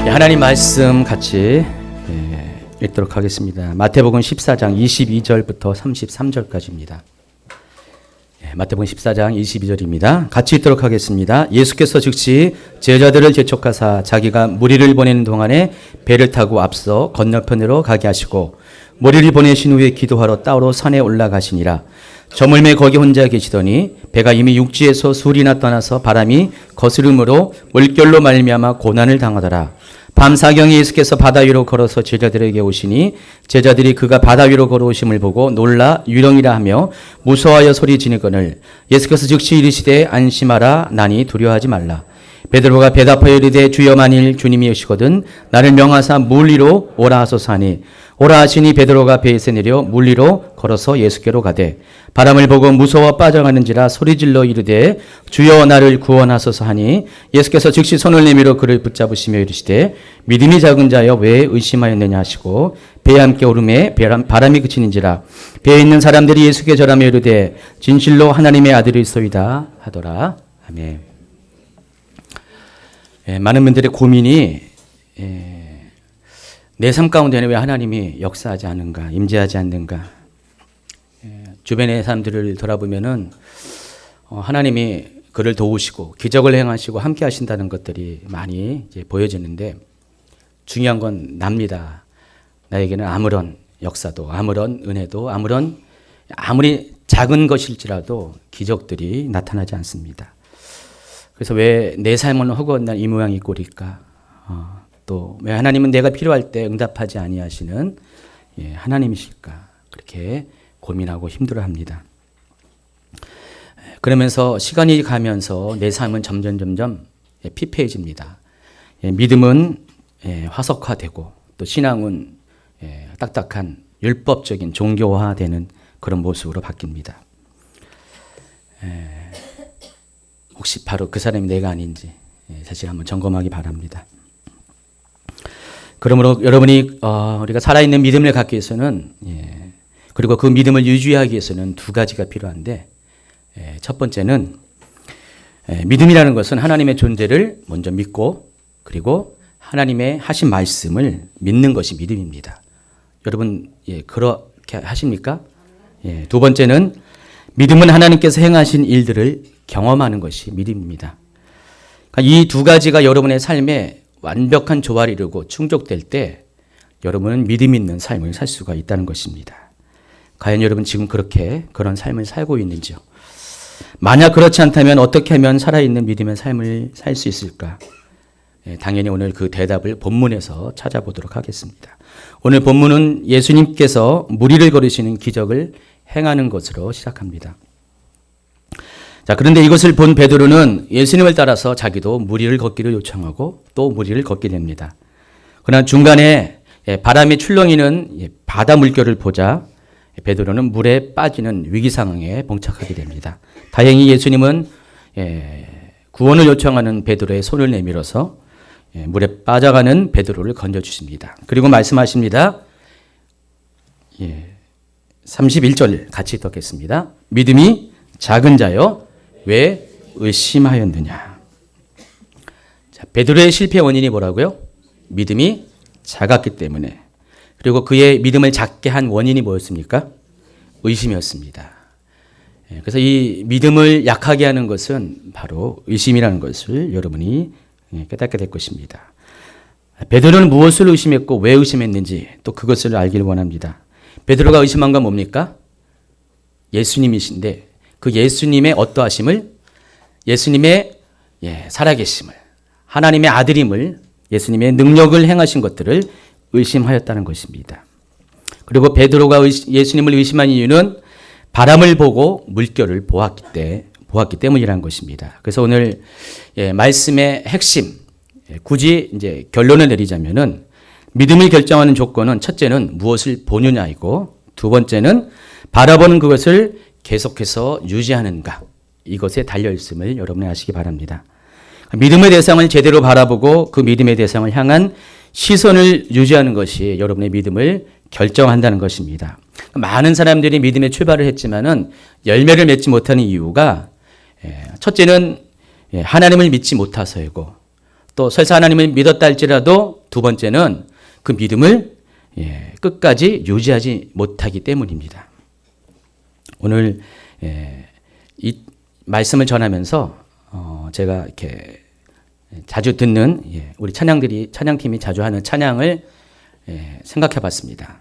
하나님 말씀 같이 읽도록 하겠습니다. 마태복음 14장 22절부터 33절까지입니다. 마태복음 14장 22절입니다. 같이 읽도록 하겠습니다. 예수께서 즉시 제자들을 재촉하사 자기가 무리를 보내는 동안에 배를 타고 앞서 건너편으로 가게 하시고 무리를 보내신 후에 기도하러 따로 산에 올라가시니라. 저물매 거기 혼자 계시더니 배가 이미 육지에서 술이나 떠나서 바람이 거스름으로 물결로 말미암아 고난을 당하더라. 밤 사경에 예수께서 바다 위로 걸어서 제자들에게 오시니 제자들이 그가 바다 위로 걸어오심을 보고 놀라 유령이라 하며 무서워하여 소리 지르거늘 예수께서 즉시 이르시되 안심하라 나니 두려워하지 말라. 베드로가 대답하여 이르되 주여 만일 주님이 오시거든 나를 명하사 물 위로 오라 하소서 하니 오라 하시니 베드로가 배에서 내려 물 위로 걸어서 예수께로 가되 바람을 보고 무서워 빠져가는지라 소리질러 이르되 주여 나를 구원하소서 하니 예수께서 즉시 손을 내밀어 그를 붙잡으시며 이르시되 믿음이 작은 자여 왜 의심하였느냐 하시고 배에 함께 오름에 바람이 그치는지라. 배에 있는 사람들이 예수께 절하며 이르되 진실로 하나님의 아들이소이다 하더라. 아멘. 많은 분들의 고민이 내 삶 가운데는 왜 하나님이 역사하지 않는가, 임재하지 않는가. 주변의 사람들을 돌아보면은 하나님이 그를 도우시고 기적을 행하시고 함께 하신다는 것들이 많이 이제 보여지는데 중요한 건 납니다. 나에게는 아무런 역사도 아무런 은혜도 아무리 작은 것일지라도 기적들이 나타나지 않습니다. 그래서 왜 내 삶은 허구한 이 모양이 꼴일까? 또 왜 하나님은 내가 필요할 때 응답하지 아니하시는 하나님이실까? 그렇게 고민하고 힘들어합니다. 그러면서 시간이 가면서 내 삶은 점점 피폐해집니다. 믿음은 화석화되고 또 신앙은 딱딱한 율법적인 종교화되는 그런 모습으로 바뀝니다. 혹시 바로 그 사람이 내가 아닌지 사실 한번 점검하기 바랍니다. 그러므로 여러분이 우리가 살아있는 믿음을 갖기 위해서는 그리고 그 믿음을 유지하기 위해서는 두 가지가 필요한데 첫 번째는 믿음이라는 것은 하나님의 존재를 먼저 믿고 그리고 하나님의 하신 말씀을 믿는 것이 믿음입니다. 여러분 그렇게 하십니까? 두 번째는 믿음은 하나님께서 행하신 일들을 경험하는 것이 믿음입니다. 이 두 가지가 여러분의 삶에 완벽한 조화를 이루고 충족될 때 여러분은 믿음 있는 삶을 살 수가 있다는 것입니다. 과연 여러분 지금 그런 삶을 살고 있는지요? 만약 그렇지 않다면 어떻게 하면 살아있는 믿음의 삶을 살 수 있을까? 당연히 오늘 그 대답을 본문에서 찾아보도록 하겠습니다. 오늘 본문은 예수님께서 무리를 걸으시는 기적을 행하는 것으로 시작합니다. 자, 그런데 이것을 본 베드로는 예수님을 따라서 자기도 무리를 걷기를 요청하고 또 무리를 걷게 됩니다. 그러나 중간에 바람이 출렁이는 바다 물결을 보자 베드로는 물에 빠지는 위기 상황에 봉착하게 됩니다. 다행히 예수님은 구원을 요청하는 베드로의 손을 내밀어서 물에 빠져가는 베드로를 건져주십니다. 그리고 말씀하십니다. 31절 같이 읽겠습니다. 믿음이 작은 자여 왜 의심하였느냐. 자, 베드로의 실패 원인이 뭐라고요? 믿음이 작았기 때문에. 그리고 그의 믿음을 작게 한 원인이 뭐였습니까? 의심이었습니다. 그래서 이 믿음을 약하게 하는 것은 바로 의심이라는 것을 여러분이 깨닫게 될 것입니다. 베드로는 무엇을 의심했고 왜 의심했는지 또 그것을 알기를 원합니다. 베드로가 의심한 건 뭡니까? 예수님이신데 그 예수님의 어떠하심을, 예수님의 살아계심을, 하나님의 아들임을, 예수님의 능력을 행하신 것들을 의심하였다는 것입니다. 그리고 베드로가 예수님을 의심한 이유는 바람을 보고 물결을 보았기 때문이라는 것입니다. 그래서 오늘 말씀의 핵심, 굳이 이제 결론을 내리자면은 믿음을 결정하는 조건은 첫째는 무엇을 보느냐이고 두 번째는 바라보는 그것을 계속해서 유지하는가, 이것에 달려있음을 여러분이 아시기 바랍니다. 믿음의 대상을 제대로 바라보고 그 믿음의 대상을 향한 시선을 유지하는 것이 여러분의 믿음을 결정한다는 것입니다. 많은 사람들이 믿음의 출발을 했지만은 열매를 맺지 못하는 이유가 첫째는 하나님을 믿지 못해서이고 또 설사 하나님을 믿었다 할지라도 두 번째는 그 믿음을 끝까지 유지하지 못하기 때문입니다. 오늘 이 말씀을 전하면서 제가 이렇게 자주 듣는 우리 찬양팀이 자주 하는 찬양을 생각해 봤습니다.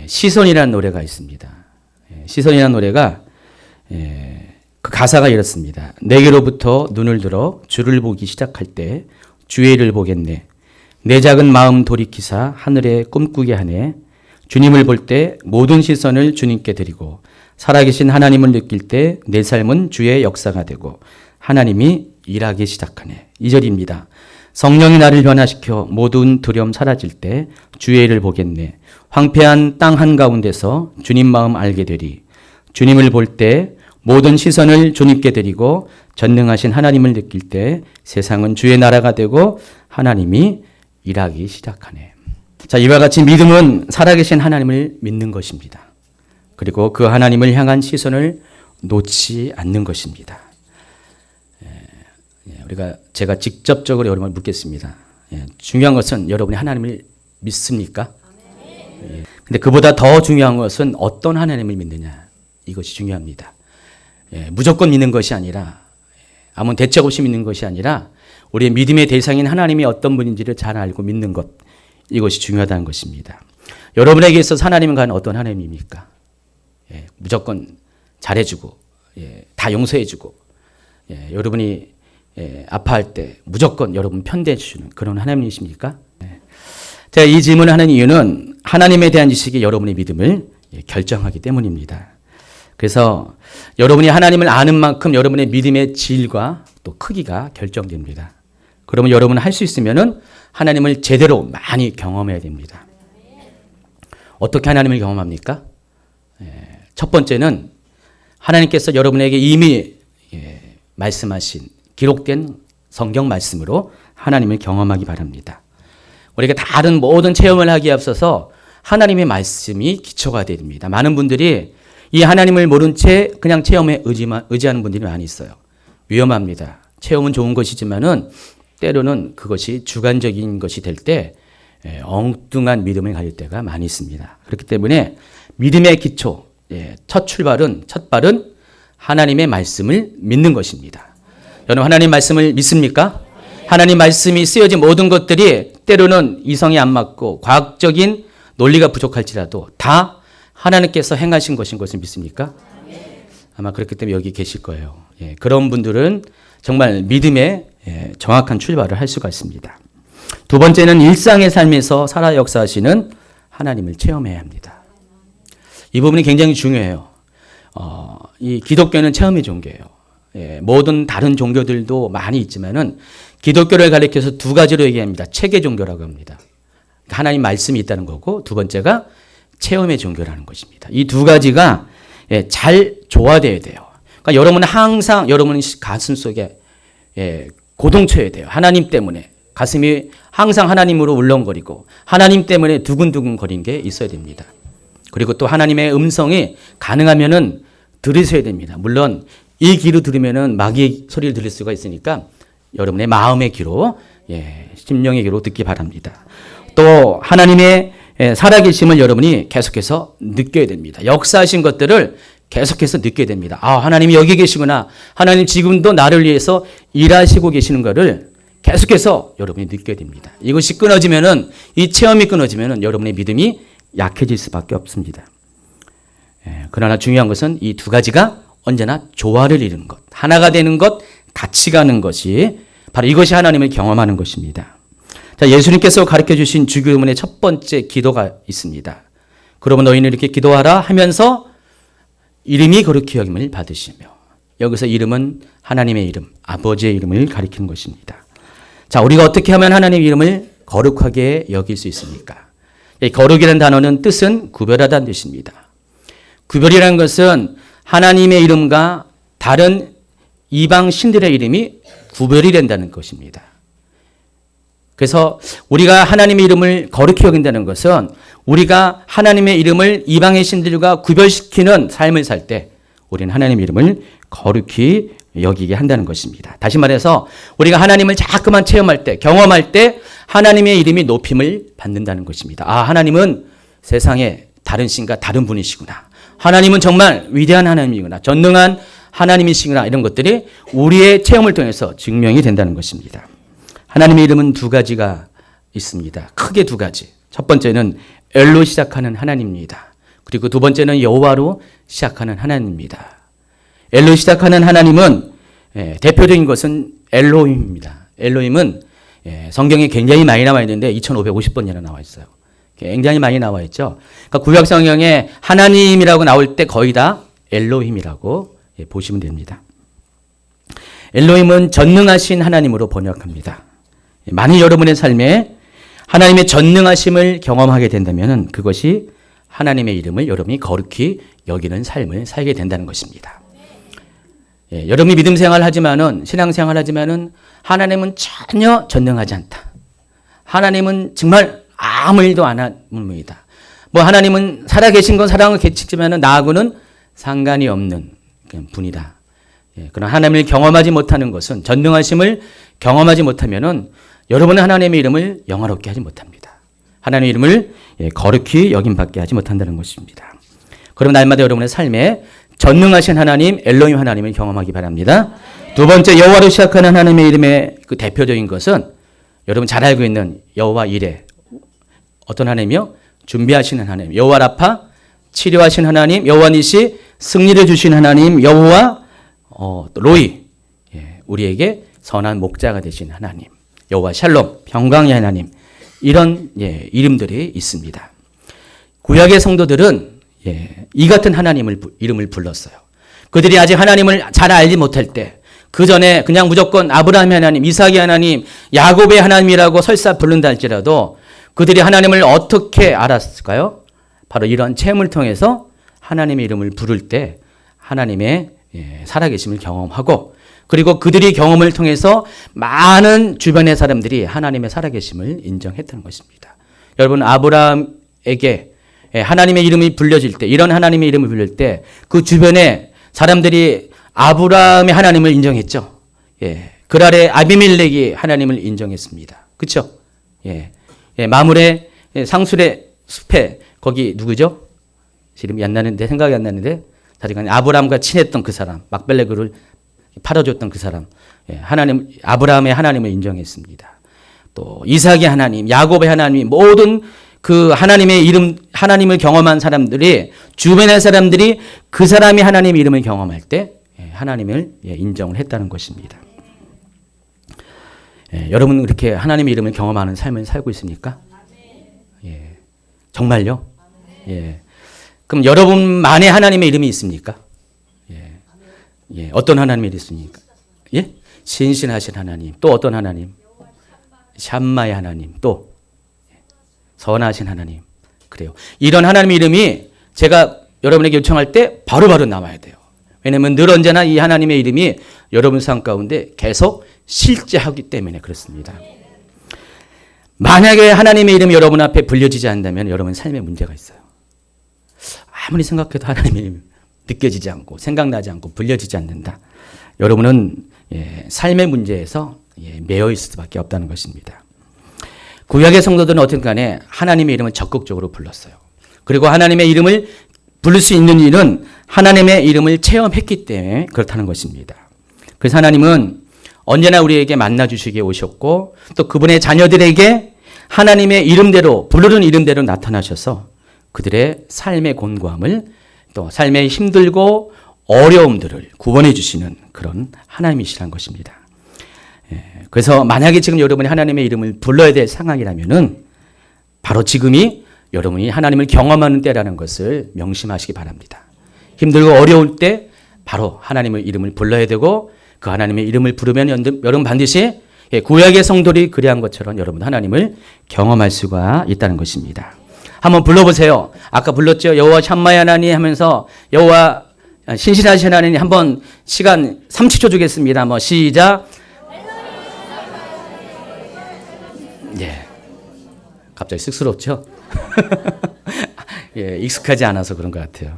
시선이라는 노래가 있습니다. 시선이라는 노래가 그 가사가 이렇습니다. 내게로부터 눈을 들어 주를 보기 시작할 때 주의 일을 보겠네. 내 작은 마음 돌이키사 하늘에 꿈꾸게 하네. 주님을 볼 때 모든 시선을 주님께 드리고 살아계신 하나님을 느낄 때 내 삶은 주의 역사가 되고 하나님이 일하기 시작하네. 2절입니다. 성령이 나를 변화시켜 모든 두려움 사라질 때 주의 일을 보겠네. 황폐한 땅 한가운데서 주님 마음 알게 되리. 주님을 볼 때 모든 시선을 주님께 드리고 전능하신 하나님을 느낄 때 세상은 주의 나라가 되고 하나님이 일하기 시작하네. 자, 이와 같이 믿음은 살아계신 하나님을 믿는 것입니다. 그리고 그 하나님을 향한 시선을 놓지 않는 것입니다. 제가 직접적으로 여러분을 묻겠습니다. 중요한 것은 여러분이 하나님을 믿습니까? 근데 그보다 더 중요한 것은 어떤 하나님을 믿느냐. 이것이 중요합니다. 무조건 믿는 것이 아니라 아무 대책 없이 믿는 것이 아니라 우리의 믿음의 대상인 하나님이 어떤 분인지를 잘 알고 믿는 것. 이것이 중요하다는 것입니다. 여러분에게 있어서 하나님은 과연 어떤 하나님입니까? 무조건 잘해주고 다 용서해주고 여러분이 아파할 때 무조건 여러분 편대해주시는 그런 하나님이십니까? 제가 이 질문을 하는 이유는 하나님에 대한 지식이 여러분의 믿음을 결정하기 때문입니다. 그래서 여러분이 하나님을 아는 만큼 여러분의 믿음의 질과 또 크기가 결정됩니다. 그러면 여러분은 할 수 있으면은 하나님을 제대로 많이 경험해야 됩니다. 어떻게 하나님을 경험합니까? 첫 번째는 하나님께서 여러분에게 이미 말씀하신 기록된 성경 말씀으로 하나님을 경험하기 바랍니다. 우리가 다른 모든 체험을 하기에 앞서서 하나님의 말씀이 기초가 됩니다. 많은 분들이 이 하나님을 모른 채 그냥 체험에 의지하는 분들이 많이 있어요. 위험합니다. 체험은 좋은 것이지만은 때로는 그것이 주관적인 것이 될 때 엉뚱한 믿음을 가질 때가 많이 있습니다. 그렇기 때문에 믿음의 기초, 첫 발은 하나님의 말씀을 믿는 것입니다. 여러분 하나님 말씀을 믿습니까? 하나님 말씀이 쓰여진 모든 것들이 때로는 이성이 안 맞고 과학적인 논리가 부족할지라도 다 하나님께서 행하신 것인 것을 믿습니까? 아마 그렇기 때문에 여기 계실 거예요. 그런 분들은 정말 믿음의 정확한 출발을 할 수가 있습니다. 두 번째는 일상의 삶에서 살아 역사하시는 하나님을 체험해야 합니다. 이 부분이 굉장히 중요해요. 이 기독교는 체험의 종교예요. 모든 다른 종교들도 많이 있지만은 기독교를 가리켜서 두 가지로 얘기합니다. 체계 종교라고 합니다. 하나님 말씀이 있다는 거고 두 번째가 체험의 종교라는 것입니다. 이 두 가지가 잘 조화되어야 돼요. 그러니까 여러분은 항상 여러분 가슴 속에 고동쳐야 돼요. 하나님 때문에 가슴이 항상 하나님으로 울렁거리고 하나님 때문에 두근두근 거리는 게 있어야 됩니다. 그리고 또 하나님의 음성이 가능하면은 들으셔야 됩니다. 물론 이 귀로 들으면은 마귀의 소리를 들을 수가 있으니까 여러분의 마음의 귀로, 심령의 귀로 듣기 바랍니다. 또 하나님의 살아계심을 여러분이 계속해서 느껴야 됩니다. 역사하신 것들을 계속해서 느껴야 됩니다. 아, 하나님이 여기 계시구나. 하나님 지금도 나를 위해서 일하시고 계시는 것을 계속해서 여러분이 느껴야 됩니다. 이것이 끊어지면은, 이 체험이 끊어지면은 여러분의 믿음이 약해질 수밖에 없습니다. 그러나 중요한 것은 이 두 가지가 언제나 조화를 이루는 것, 하나가 되는 것, 같이 가는 것이 바로 이것이 하나님을 경험하는 것입니다. 자, 예수님께서 가르쳐 주신 주교문의 첫 번째 기도가 있습니다. 그러면 너희는 이렇게 기도하라 하면서 이름이 거룩히 여김을 받으시며, 여기서 이름은 하나님의 이름, 아버지의 이름을 가리키는 것입니다. 자, 우리가 어떻게 하면 하나님의 이름을 거룩하게 여길 수 있습니까? 이 거룩이라는 단어는 뜻은 구별하다는 뜻입니다. 구별이라는 것은 하나님의 이름과 다른 이방 신들의 이름이 구별이 된다는 것입니다. 그래서 우리가 하나님의 이름을 거룩히 여긴다는 것은 우리가 하나님의 이름을 이방의 신들과 구별시키는 삶을 살 때 우리는 하나님의 이름을 거룩히 여기게 한다는 것입니다. 다시 말해서 우리가 하나님을 자꾸만 체험할 때, 경험할 때 하나님의 이름이 높임을 받는다는 것입니다. 아, 하나님은 세상에 다른 신과 다른 분이시구나. 하나님은 정말 위대한 하나님이구나. 전능한 하나님이시구나. 이런 것들이 우리의 체험을 통해서 증명이 된다는 것입니다. 하나님의 이름은 두 가지가 있습니다. 크게 두 가지. 첫 번째는 엘로 시작하는 하나님입니다. 그리고 두 번째는 여호와로 시작하는 하나님입니다. 엘로 시작하는 하나님은 대표적인 것은 엘로힘입니다. 엘로힘은 성경에 굉장히 많이 나와 있는데 2550번이나 나와 있어요. 굉장히 많이 나와 있죠. 그러니까 구약 성경에 하나님이라고 나올 때 거의 다 엘로힘이라고 보시면 됩니다. 엘로힘은 전능하신 하나님으로 번역합니다. 만일 여러분의 삶에 하나님의 전능하심을 경험하게 된다면 그것이 하나님의 이름을 여러분이 거룩히 여기는 삶을 살게 된다는 것입니다. 여러분이 믿음 생활 하지만은, 신앙 생활 하지만은 하나님은 전혀 전능하지 않다. 하나님은 정말 아무 일도 안 하는 분이다. 뭐 하나님은 살아계신 건 사랑을 계시지만은 나하고는 상관이 없는 분이다. 그런 하나님을 경험하지 못하는 것은, 전능하심을 경험하지 못하면은 여러분은 하나님의 이름을 영화롭게 하지 못합니다. 하나님의 이름을 거룩히 여김받게 하지 못한다는 것입니다. 그럼 날마다 여러분의 삶에 전능하신 하나님, 엘로힘 하나님을 경험하기 바랍니다. 두 번째, 여호와로 시작하는 하나님의 이름의 그 대표적인 것은 여러분 잘 알고 있는 여호와 이레. 어떤 하나님이요? 준비하시는 하나님. 여호와 라파, 치료하신 하나님. 여호와 니시, 승리를 주신 하나님. 여호와 로이, 우리에게 선한 목자가 되신 하나님. 여호와 샬롬, 평강의 하나님. 이런 이름들이 있습니다. 구약의 성도들은 이 같은 하나님을 이름을 불렀어요. 그들이 아직 하나님을 잘 알지 못할 때, 그 전에 그냥 무조건 아브라함의 하나님, 이삭의 하나님, 야곱의 하나님이라고 설사 부른다 할지라도 그들이 하나님을 어떻게 알았을까요? 바로 이런 체험을 통해서 하나님의 이름을 부를 때 하나님의 살아계심을 경험하고, 그리고 그들이 경험을 통해서 많은 주변의 사람들이 하나님의 살아계심을 인정했다는 것입니다. 여러분, 아브라함에게 하나님의 이름이 불려질 때, 이런 하나님의 이름을 불릴 때 그 주변에 사람들이 아브라함의 하나님을 인정했죠. 그 아래 아비멜렉이 하나님을 인정했습니다. 그렇죠? 마물의 상술의 숲에 거기 누구죠? 이름이 안 나는데, 생각이 안 나는데, 자기가 아브라함과 친했던 그 사람, 막벨레그를 팔아줬던 그 사람, 하나님, 아브라함의 하나님을 인정했습니다. 또 이삭의 하나님, 야곱의 하나님, 모든 그 하나님의 이름, 하나님을 경험한 사람들이, 주변의 사람들이 그 사람이 하나님의 이름을 경험할 때 하나님을 인정을 했다는 것입니다. 여러분 그렇게 하나님의 이름을 경험하는 삶을 살고 있습니까? 정말요? 그럼 여러분만의 하나님의 이름이 있습니까? 어떤 하나님이 있습니까? 신실하신 하나님. 또 어떤 하나님? 샴마의 하나님. 또 선하신 하나님. 그래요. 이런 하나님의 이름이 제가 여러분에게 요청할 때 바로바로 나와야 돼요. 왜냐하면 늘 언제나 이 하나님의 이름이 여러분 삶 가운데 계속 실제하기 때문에 그렇습니다. 만약에 하나님의 이름이 여러분 앞에 불려지지 않는다면 여러분 삶에 문제가 있어요. 아무리 생각해도 하나님의 이름이 느껴지지 않고 생각나지 않고 불려지지 않는다. 여러분은 삶의 문제에서 매여 있을 수밖에 없다는 것입니다. 구약의 성도들은 어쨌든 간에 하나님의 이름을 적극적으로 불렀어요. 그리고 하나님의 이름을 부를 수 있는 일은 하나님의 이름을 체험했기 때문에 그렇다는 것입니다. 그래서 하나님은 언제나 우리에게 만나주시기에 오셨고 또 그분의 자녀들에게 하나님의 이름대로, 부르는 이름대로 나타나셔서 그들의 삶의 곤고함을, 또 삶의 힘들고 어려움들을 구원해 주시는 그런 하나님이시라는 것입니다. 그래서 만약에 지금 여러분이 하나님의 이름을 불러야 될 상황이라면은 바로 지금이 여러분이 하나님을 경험하는 때라는 것을 명심하시기 바랍니다. 힘들고 어려울 때 바로 하나님의 이름을 불러야 되고, 그 하나님의 이름을 부르면 여러분 반드시 구약의 성도들이 그리한 것처럼 여러분 하나님을 경험할 수가 있다는 것입니다. 한번 불러보세요. 아까 불렀죠. 여호와 샴마의 하나님 하면서 여호와 신실하신 하나님, 한번 시간 30초 주겠습니다. 한번 시작. 갑자기 쑥스럽죠? 익숙하지 않아서 그런 것 같아요.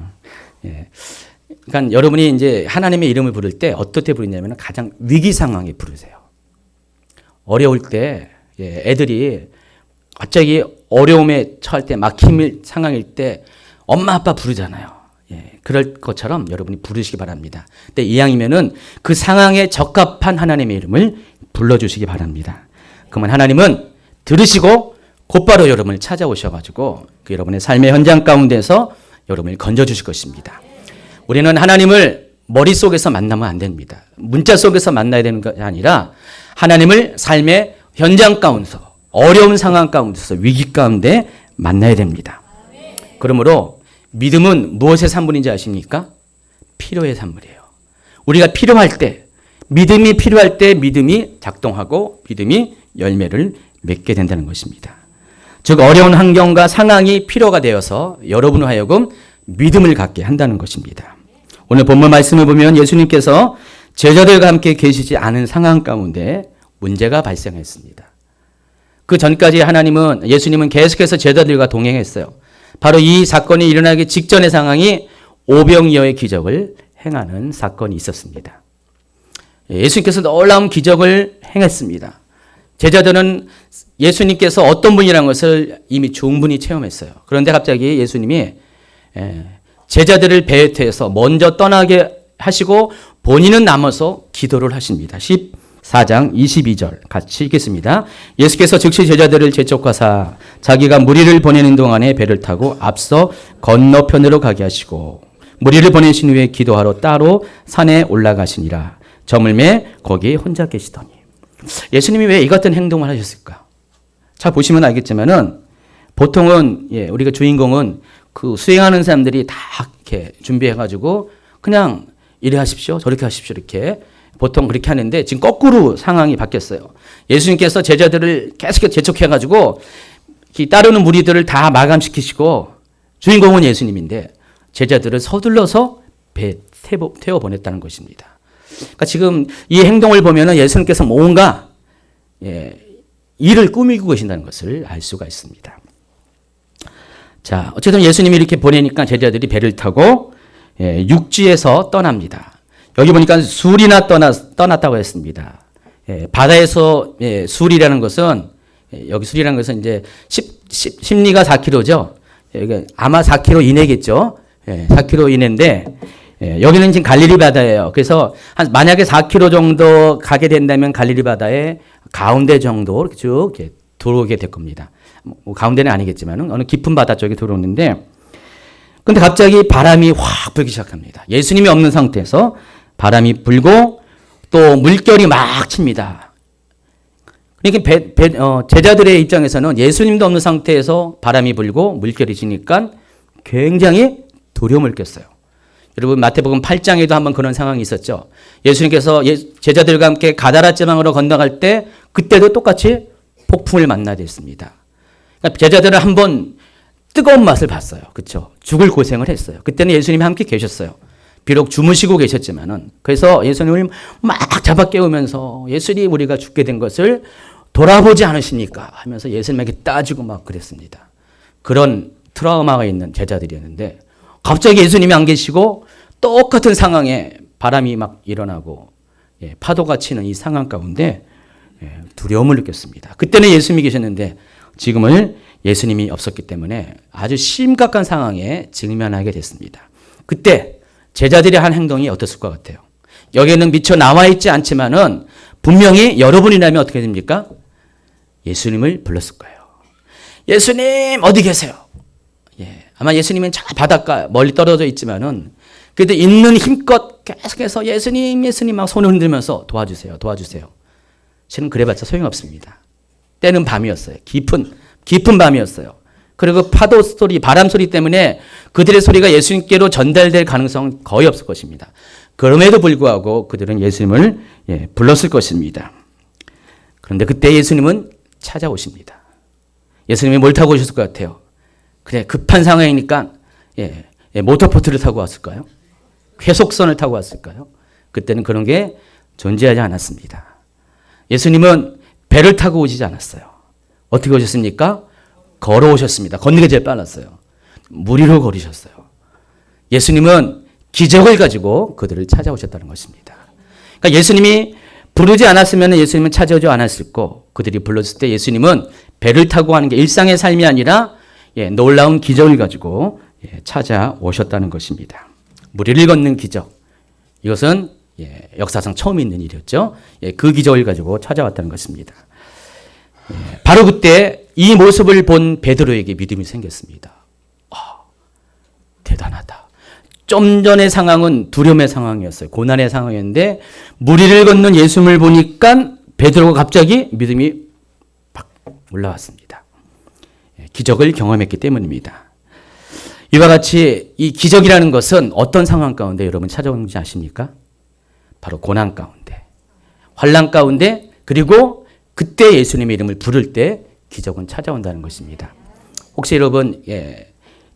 그러니까 여러분이 이제 하나님의 이름을 부를 때 어떻게 부르냐면 가장 위기 상황에 부르세요. 어려울 때 애들이 갑자기 어려움에 처할 때 막힘일 상황일 때 엄마 아빠 부르잖아요. 그럴 것처럼 여러분이 부르시기 바랍니다. 근데 이왕이면은 그 상황에 적합한 하나님의 이름을 불러주시기 바랍니다. 그러면 하나님은 들으시고 곧바로 여러분을 찾아오셔가지고 그 여러분의 삶의 현장 가운데서 여러분을 건져주실 것입니다. 우리는 하나님을 머릿속에서 만나면 안 됩니다. 문자 속에서 만나야 되는 것이 아니라 하나님을 삶의 현장 가운데서 어려운 상황 가운데서 위기 가운데 만나야 됩니다. 그러므로 믿음은 무엇의 산물인지 아십니까? 필요의 산물이에요. 우리가 필요할 때, 믿음이 필요할 때 믿음이 작동하고 믿음이 열매를 맺게 된다는 것입니다. 즉 어려운 환경과 상황이 필요가 되어서 여러분을 하여금 믿음을 갖게 한다는 것입니다. 오늘 본문 말씀을 보면 예수님께서 제자들과 함께 계시지 않은 상황 가운데 문제가 발생했습니다. 그 전까지 예수님은 계속해서 제자들과 동행했어요. 바로 이 사건이 일어나기 직전의 상황이 오병이어의 기적을 행하는 사건이 있었습니다. 예수님께서 놀라운 기적을 행했습니다. 제자들은 예수님께서 어떤 분이라는 것을 이미 충분히 체험했어요. 그런데 갑자기 예수님이 제자들을 배에 태워서 먼저 떠나게 하시고 본인은 남아서 기도를 하십니다. 14장 22절 같이 읽겠습니다. 예수께서 즉시 제자들을 재촉하사 자기가 무리를 보내는 동안에 배를 타고 앞서 건너편으로 가게 하시고 무리를 보내신 후에 기도하러 따로 산에 올라가시니라. 저물매 거기 혼자 계시더니. 예수님이 왜 이 같은 행동을 하셨을까? 잘 보시면 알겠지만은 보통은 우리가 주인공은 그 수행하는 사람들이 다 이렇게 준비해가지고 그냥 이래 하십시오, 저렇게 하십시오 이렇게 보통 그렇게 하는데 지금 거꾸로 상황이 바뀌었어요. 예수님께서 제자들을 계속 재촉해가지고 따르는 무리들을 다 마감시키시고 주인공은 예수님인데 제자들을 서둘러서 배에 태워 보냈다는 것입니다. 그러니까 지금 이 행동을 보면은 예수님께서 뭔가 일을 꾸미고 계신다는 것을 알 수가 있습니다. 자, 어쨌든 예수님이 이렇게 보내니까 제자들이 배를 타고 육지에서 떠납니다. 여기 보니까 술이나 떠났다고 했습니다. 바다에서 술이라는 것은 여기 술이라는 것은 이제 심리가 4km죠. 아마 4km 이내겠죠. 4km 이내인데 여기는 지금 갈릴리 바다예요. 그래서 만약에 4km 정도 가게 된다면 갈릴리 바다의 가운데 정도 쭉 들어오게 될 겁니다. 뭐 가운데는 아니겠지만 어느 깊은 바다 쪽에 들어오는데 근데 갑자기 바람이 확 불기 시작합니다. 예수님이 없는 상태에서 바람이 불고 또 물결이 막 칩니다. 그러니까 제자들의 입장에서는 예수님도 없는 상태에서 바람이 불고 물결이 치니까 굉장히 두려움을 꼈어요. 여러분 마태복음 8장에도 한번 그런 상황이 있었죠. 예수님께서 제자들과 함께 가다라 지방으로 건너갈 때 그때도 똑같이 폭풍을 만나게 됐습니다. 그러니까 제자들은 한번 뜨거운 맛을 봤어요. 그렇죠? 죽을 고생을 했어요. 그때는 예수님이 함께 계셨어요. 비록 주무시고 계셨지만은 그래서 예수님을 막 잡아 깨우면서 예수님 우리가 죽게 된 것을 돌아보지 않으십니까? 하면서 예수님에게 따지고 막 그랬습니다. 그런 트라우마가 있는 제자들이었는데 갑자기 예수님이 안 계시고 똑같은 상황에 바람이 막 일어나고 파도가 치는 이 상황 가운데 두려움을 느꼈습니다. 그때는 예수님이 계셨는데 지금은 예수님이 없었기 때문에 아주 심각한 상황에 직면하게 됐습니다. 그때 제자들이 한 행동이 어땠을 것 같아요? 여기에는 미처 나와 있지 않지만은 분명히 여러분이라면 어떻게 됩니까? 예수님을 불렀을 거예요. 예수님 어디 계세요? 아마 예수님은 저 바닷가 멀리 떨어져 있지만은 그래도 있는 힘껏 계속해서 예수님 막 손을 흔들면서 도와주세요. 실은 그래봤자 소용없습니다. 때는 밤이었어요. 깊은 밤이었어요. 그리고 파도 소리, 바람 소리 때문에 그들의 소리가 예수님께로 전달될 가능성은 거의 없을 것입니다. 그럼에도 불구하고 그들은 예수님을 불렀을 것입니다. 그런데 그때 예수님은 찾아오십니다. 예수님이 뭘 타고 오셨을 것 같아요? 그래 급한 상황이니까 모터보트를 타고 왔을까요? 회속선을 타고 왔을까요? 그때는 그런 게 존재하지 않았습니다. 예수님은 배를 타고 오시지 않았어요. 어떻게 오셨습니까? 걸어오셨습니다. 걷는 게 제일 빨랐어요. 무리로 걸으셨어요. 예수님은 기적을 가지고 그들을 찾아오셨다는 것입니다. 그러니까 예수님이 부르지 않았으면 예수님은 찾아오지 않았을 거. 그들이 불렀을 때 예수님은 배를 타고 하는 게 일상의 삶이 아니라 놀라운 기적을 가지고 찾아오셨다는 것입니다. 무리를 걷는 기적. 이것은 역사상 처음 있는 일이었죠. 그 기적을 가지고 찾아왔다는 것입니다. 바로 그때 이 모습을 본 베드로에게 믿음이 생겼습니다. 대단하다. 좀 전의 상황은 두려움의 상황이었어요. 고난의 상황이었는데 무리를 걷는 예수님을 보니까 베드로가 갑자기 믿음이 팍 올라왔습니다. 기적을 경험했기 때문입니다. 이와 같이 이 기적이라는 것은 어떤 상황 가운데 여러분 찾아오는지 아십니까? 바로 고난 가운데, 환난 가운데, 그리고 그때 예수님의 이름을 부를 때 기적은 찾아온다는 것입니다. 혹시 여러분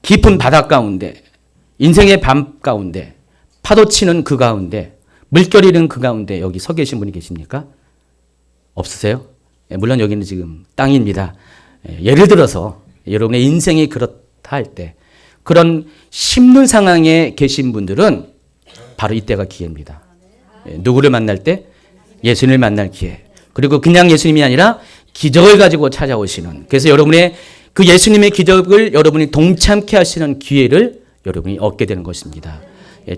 깊은 바다 가운데, 인생의 밤 가운데, 파도 치는 그 가운데, 물결이 있는 그 가운데 여기 서 계신 분이 계십니까? 없으세요? 물론 여기는 지금 땅입니다. 예를 들어서 여러분의 인생이 그렇다 할 때 그런 힘든 상황에 계신 분들은 바로 이때가 기회입니다. 누구를 만날 때? 예수님을 만날 기회. 그리고 그냥 예수님이 아니라 기적을 가지고 찾아오시는, 그래서 여러분의 그 예수님의 기적을 여러분이 동참케 하시는 기회를 여러분이 얻게 되는 것입니다.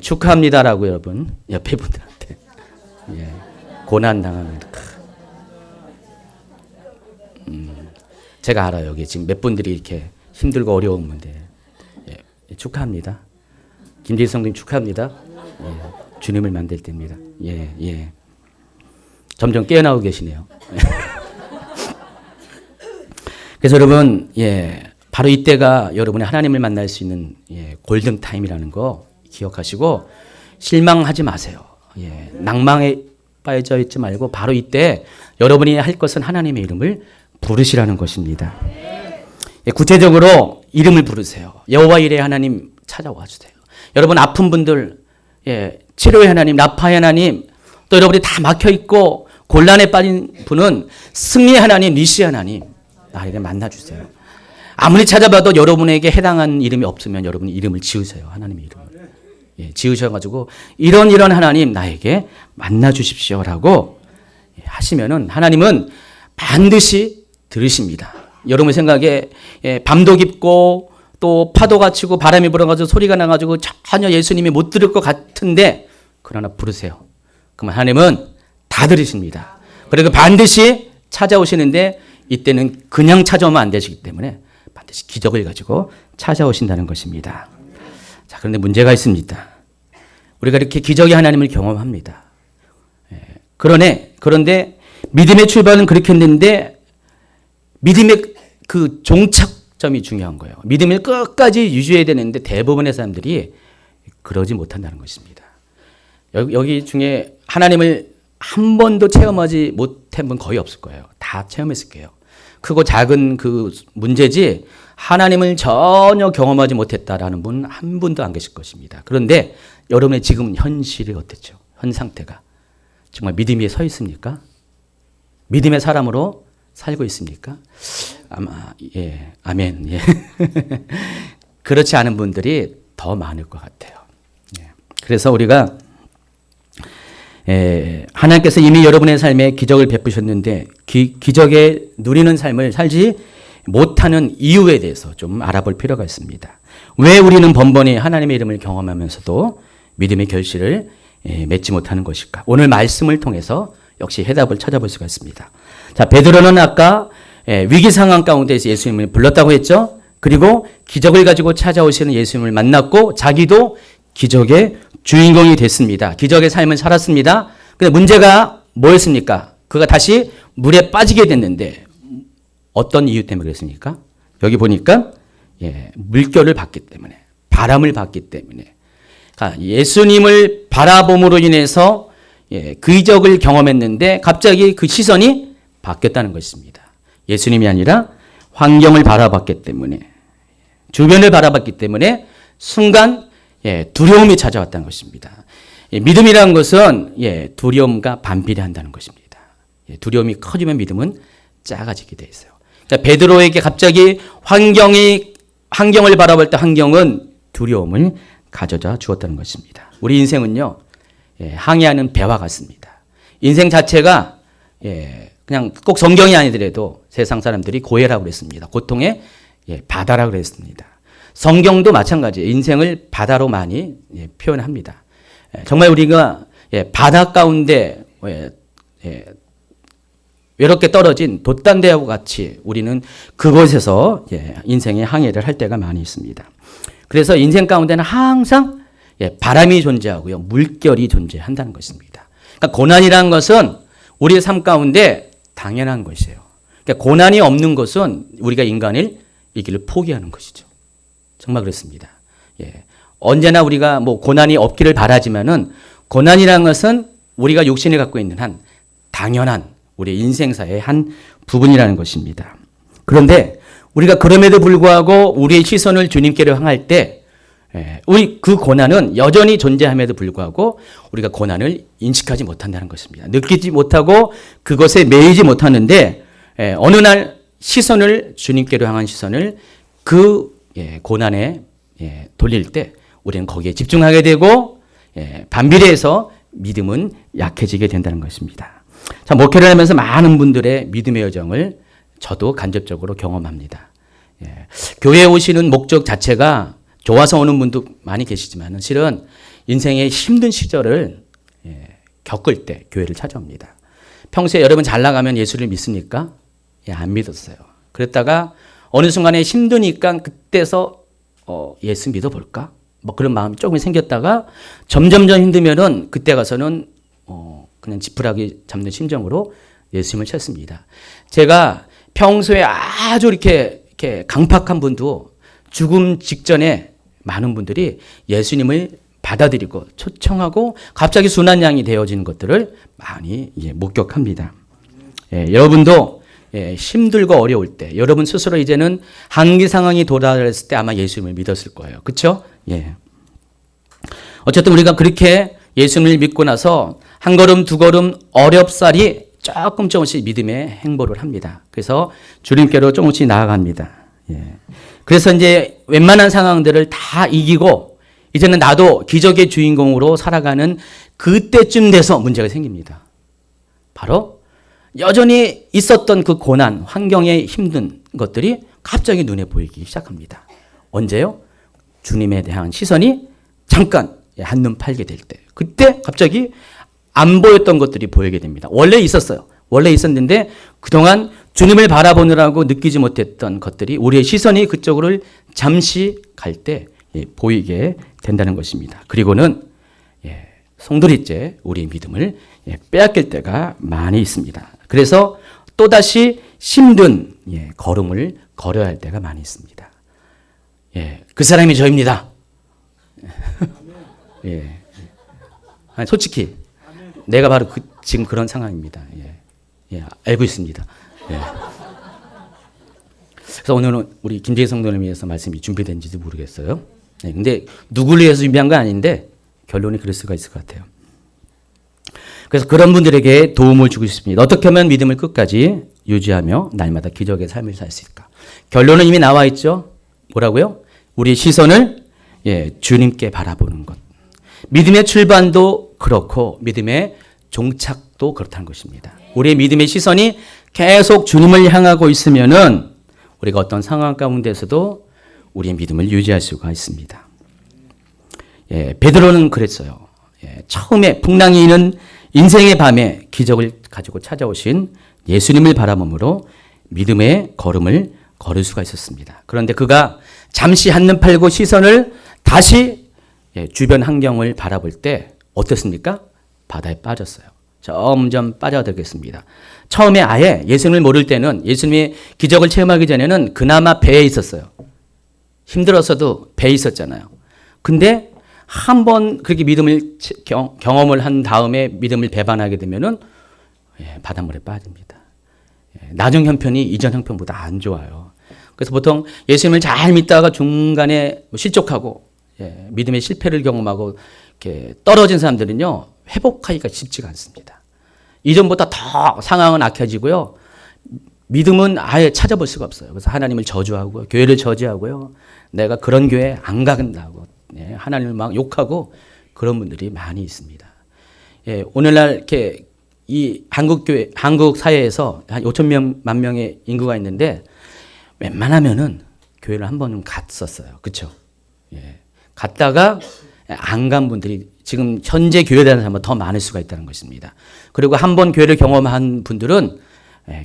축하합니다라고 여러분 옆에 분들한테 고난당하면 제가 알아요. 여기 지금 몇 분들이 이렇게 힘들고 어려운데 축하합니다. 김재희 성도님 축하합니다. 주님을 만들 때입니다. 점점 깨어나고 계시네요. 그래서 여러분, 바로 이때가 여러분이 하나님을 만날 수 있는 골든 타임이라는 거 기억하시고 실망하지 마세요. 낭망에 빠져 있지 말고 바로 이때 여러분이 할 것은 하나님의 이름을 부르시라는 것입니다. 구체적으로 이름을 부르세요. 여호와 이레 하나님 찾아와 주세요. 여러분 아픈 분들, 치료의 하나님, 나파의 하나님, 또 여러분이 다 막혀 있고 곤란에 빠진 분은 승리의 하나님, 니시의 하나님 나에게 만나 주세요. 아무리 찾아봐도 여러분에게 해당하는 이름이 없으면 여러분이 이름을 지으세요. 하나님의 이름을. 지으셔가지고 이런 하나님 나에게 만나 주십시오라고 하시면은 하나님은 반드시 들으십니다. 여러분 생각에 밤도 깊고 또 파도가 치고 바람이 불어가지고 소리가 나가지고 전혀 예수님이 못 들을 것 같은데 그러나 부르세요. 그러면 하나님은 다 들으십니다. 그리고 반드시 찾아오시는데 이때는 그냥 찾아오면 안 되시기 때문에 반드시 기적을 가지고 찾아오신다는 것입니다. 자, 그런데 문제가 있습니다. 우리가 이렇게 기적의 하나님을 경험합니다. 그런데 믿음의 출발은 그렇게 했는데 믿음의 그 종착점이 중요한 거예요. 믿음을 끝까지 유지해야 되는데 대부분의 사람들이 그러지 못한다는 것입니다. 여기 중에 하나님을 한 번도 체험하지 못한 분 거의 없을 거예요. 다 체험했을 거예요. 크고 작은 그 문제지 하나님을 전혀 경험하지 못했다라는 분 한 분도 안 계실 것입니다. 그런데 여러분의 지금 현실이 어땠죠? 현 상태가 정말 믿음 위에 서 있습니까? 믿음의 사람으로 살고 있습니까? 아마 아멘. 그렇지 않은 분들이 더 많을 것 같아요. 그래서 우리가 하나님께서 이미 여러분의 삶에 기적을 베푸셨는데 기적에 누리는 삶을 살지 못하는 이유에 대해서 좀 알아볼 필요가 있습니다. 왜 우리는 번번이 하나님의 이름을 경험하면서도 믿음의 결실을 맺지 못하는 것일까? 오늘 말씀을 통해서 역시 해답을 찾아볼 수가 있습니다. 자, 베드로는 아까 위기 상황 가운데서 예수님을 불렀다고 했죠. 그리고 기적을 가지고 찾아오시는 예수님을 만났고 자기도 기적의 주인공이 됐습니다. 기적의 삶을 살았습니다. 근데 문제가 뭐였습니까? 그가 다시 물에 빠지게 됐는데 어떤 이유 때문에 그랬습니까? 여기 보니까 물결을 받기 때문에, 바람을 받기 때문에, 예수님을 바라봄으로 인해서 그 기적을 경험했는데 갑자기 그 시선이 바뀌었다는 것입니다. 예수님이 아니라 환경을 바라봤기 때문에, 주변을 바라봤기 때문에 순간 두려움이 찾아왔다는 것입니다. 믿음이라는 것은 두려움과 반비례한다는 것입니다. 두려움이 커지면 믿음은 작아지게 돼 있어요. 베드로에게 갑자기 환경을 바라볼 때 환경은 두려움을 가져다 주었다는 것입니다. 우리 인생은요, 항해하는 배와 같습니다. 인생 자체가 그냥 꼭 성경이 아니더라도 세상 사람들이 고해라고 그랬습니다. 고통의 바다라고 그랬습니다. 성경도 마찬가지예요. 인생을 바다로 많이 표현합니다. 정말 우리가 바다 가운데 외롭게 떨어진 돛단대와 같이 우리는 그곳에서 인생의 항해를 할 때가 많이 있습니다. 그래서 인생 가운데는 항상 바람이 존재하고요, 물결이 존재한다는 것입니다. 그러니까 고난이라는 것은 우리의 삶 가운데 당연한 것이에요. 그러니까 고난이 없는 것은 우리가 인간을 이 길을 포기하는 것이죠. 정말 그렇습니다. 언제나 우리가 뭐 고난이 없기를 바라지만은 고난이라는 것은 우리가 육신이 갖고 있는 한 당연한 우리 인생사의 한 부분이라는 것입니다. 그런데 우리가 그럼에도 불구하고 우리의 시선을 주님께로 향할 때 우리 그 고난은 여전히 존재함에도 불구하고 우리가 고난을 인식하지 못한다는 것입니다. 느끼지 못하고 그것에 매이지 못하는데 어느 날 시선을 주님께로 향한 시선을 그 고난에 돌릴 때 우리는 거기에 집중하게 되고 반비례해서 믿음은 약해지게 된다는 것입니다. 자, 목회를 하면서 많은 분들의 믿음의 여정을 저도 간접적으로 경험합니다. 교회에 오시는 목적 자체가 좋아서 오는 분도 많이 계시지만 실은 인생의 힘든 시절을 겪을 때 교회를 찾아옵니다. 평소에 여러분 잘 나가면 예수를 믿습니까? 안 믿었어요. 그랬다가 어느 순간에 힘드니까 그때서 예수 믿어볼까? 뭐 그런 마음이 조금 생겼다가 점점점 힘들면은 그때 가서는 그냥 지푸라기 잡는 심정으로 예수님을 찾습니다. 제가 평소에 아주 이렇게 강팍한 분도 죽음 직전에 많은 분들이 예수님을 받아들이고 초청하고 갑자기 순한 양이 되어지는 것들을 많이 목격합니다. 여러분도 힘들고 어려울 때 여러분 스스로 이제는 한계 상황이 도달했을 때 아마 예수님을 믿었을 거예요. 그렇죠? 어쨌든 우리가 그렇게 예수님을 믿고 나서 한 걸음 두 걸음 어렵사리 조금씩 믿음의 행보를 합니다. 그래서 주님께로 조금씩 나아갑니다. 그래서 이제 웬만한 상황들을 다 이기고 이제는 나도 기적의 주인공으로 살아가는 그때쯤 돼서 문제가 생깁니다. 바로 여전히 있었던 그 고난, 환경의 힘든 것들이 갑자기 눈에 보이기 시작합니다. 언제요? 주님에 대한 시선이 잠깐 한눈 팔게 될 때. 그때 갑자기 안 보였던 것들이 보이게 됩니다. 원래 있었어요. 원래 있었는데 그동안 주님을 바라보느라고 느끼지 못했던 것들이 우리의 시선이 그쪽으로 잠시 갈 때 보이게 된다는 것입니다. 그리고는 송두리째 우리의 믿음을 빼앗길 때가 많이 있습니다. 그래서 또다시 힘든 걸음을 걸어야 할 때가 많이 있습니다. 그 사람이 저입니다. 솔직히 내가 바로 지금 그런 상황입니다. 알고 있습니다. 그래서 오늘은 우리 김재희 성도님을 위해서 말씀이 준비된지도 모르겠어요. 근데 누구를 위해서 준비한 건 아닌데 결론이 그럴 수가 있을 것 같아요. 그래서 그런 분들에게 도움을 주고 싶습니다. 어떻게 하면 믿음을 끝까지 유지하며 날마다 기적의 삶을 살 수 있을까? 결론은 이미 나와 있죠. 뭐라고요? 우리의 시선을 주님께 바라보는 것. 믿음의 출발도 그렇고 믿음의 종착도 그렇다는 것입니다. 우리의 믿음의 시선이 계속 주님을 향하고 있으면은 우리가 어떤 상황 가운데서도 우리의 믿음을 유지할 수가 있습니다. 베드로는 그랬어요. 처음에 풍랑이 있는 인생의 밤에 기적을 가지고 찾아오신 예수님을 바라봄으로 믿음의 걸음을 걸을 수가 있었습니다. 그런데 그가 잠시 한눈 팔고 시선을 다시 주변 환경을 바라볼 때 어떻습니까? 바다에 빠졌어요. 점점 빠져들겠습니다. 처음에 아예 예수님을 모를 때는 예수님의 기적을 체험하기 전에는 그나마 배에 있었어요. 힘들었어도 배에 있었잖아요. 근데 한번 그렇게 믿음을 경험을 한 다음에 믿음을 배반하게 되면은 바닷물에 빠집니다. 나중 형편이 이전 형편보다 안 좋아요. 그래서 보통 예수님을 잘 믿다가 중간에 실족하고 믿음의 실패를 경험하고 이렇게 떨어진 사람들은요 회복하기가 쉽지가 않습니다. 이전보다 더 상황은 악해지고요. 믿음은 아예 찾아볼 수가 없어요. 그래서 하나님을 저주하고 교회를 저주하고요. 내가 그런 교회 안 간다고 하나님을 막 욕하고 그런 분들이 많이 있습니다. 예, 오늘날 이렇게 이 한국 사회에서 한 5천 만 명의 인구가 있는데 웬만하면은 교회를 한 번은 갔었어요. 그렇죠? 예. 갔다가 안 간 분들이 지금 현재 교회에 대한 사람은 더 많을 수가 있다는 것입니다. 그리고 한 번 교회를 경험한 분들은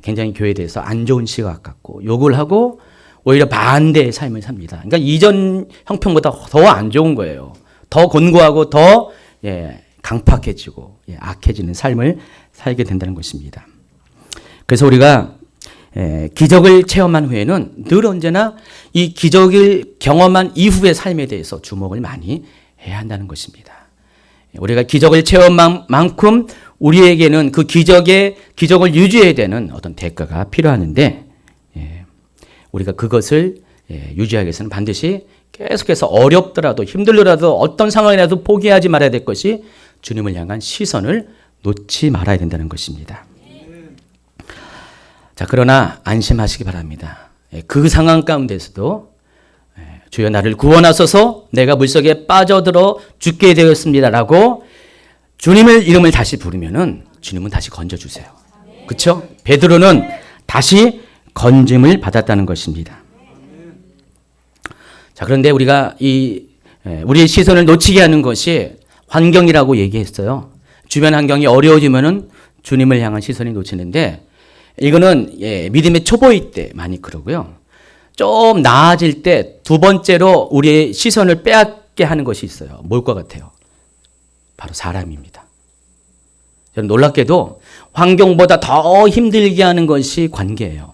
굉장히 교회에 대해서 안 좋은 시각 갖고 욕을 하고 오히려 반대의 삶을 삽니다. 그러니까 이전 형편보다 더 안 좋은 거예요. 더 곤고하고 더 강팍해지고 악해지는 삶을 살게 된다는 것입니다. 그래서 우리가 기적을 체험한 후에는 늘 언제나 이 기적을 경험한 이후의 삶에 대해서 주목을 많이 해야 한다는 것입니다. 우리가 기적을 체험한 만큼 우리에게는 그 기적을 유지해야 되는 어떤 대가가 필요하는데 우리가 그것을 유지하기 위해서는 반드시 계속해서 어렵더라도 힘들더라도 어떤 상황이라도 포기하지 말아야 될 것이 주님을 향한 시선을 놓지 말아야 된다는 것입니다. 자, 그러나 안심하시기 바랍니다. 그 상황 가운데서도 주여 나를 구원하소서 내가 물속에 빠져들어 죽게 되었습니다라고 주님의 이름을 다시 부르면은 주님은 다시 건져주세요. 그렇죠? 베드로는 다시 건짐을 받았다는 것입니다. 자, 그런데 우리가 우리의 시선을 놓치게 하는 것이 환경이라고 얘기했어요. 주변 환경이 어려워지면은 주님을 향한 시선이 놓치는데 이거는 믿음의 초보일 때 많이 그러고요. 좀 나아질 때 두 번째로 우리의 시선을 빼앗게 하는 것이 있어요. 뭘 것 같아요? 바로 사람입니다. 저는 놀랍게도 환경보다 더 힘들게 하는 것이 관계예요.